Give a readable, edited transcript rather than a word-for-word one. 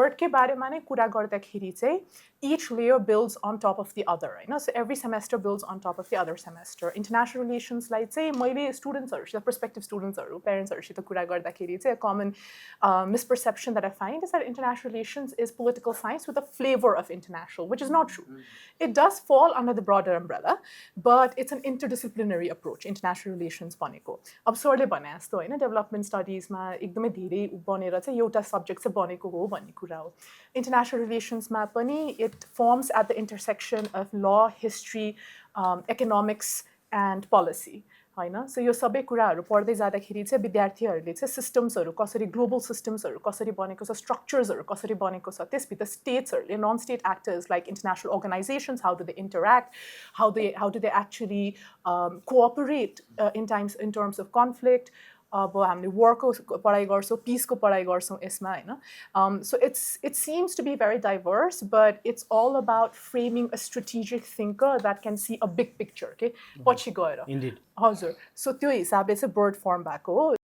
बोर्डकै बारेमा नै कुरा गर्दाखेरि चाहिँ each layer builds on top of the other, होइन. So every semester builds on top of the other semester. International relationsलाई चाहिँ मैले स्टुडेन्ट्सहरूसित, prospective स्टुडेन्ट्सहरू, पेरेन्ट्सहरूसित कुरा गर्दाखेरि चाहिँ a common misperception that I find is that international relations is political science with a flavor of international, which is not true. It does fall under the broader umbrella, but it's an interdisciplinary approach, international relations भनेको. अब सरले भने जस्तो होइन, development स्टडिजमा एकदमै धेरै बनेर चाहिँ एउटा सब्जेक्ट चाहिँ बनेको हो भन्ने कुरा हो. इन्टरनेसनल रिलेसन्समा पनि it forms at the intersection of law, history, economics, and policy. होइन. सो यो सबै कुराहरू पढ्दै जाँदाखेरि चाहिँ विद्यार्थीहरूले चाहिँ सिस्टम्सहरू कसरी, ग्लोबल सिस्टम्सहरू कसरी बनेको छ, स्ट्रक्चर्सहरू कसरी बनेको छ, त्यसभित्र स्टेट्सहरूले, non state actors like international organisations, how do they interact, how do they actually cooperate in terms of conflict. अब हामीले वरको पढाइ गर्छौँ, पिसको पढाइ गर्छौँ यसमा, होइन. So it seems to be very diverse, but it's all about framing a strategic thinker that can see a big picture, okay? पछि गएर. Indeed. हजुर. So त्यो हिसाबले चाहिँ bird form भएको हो.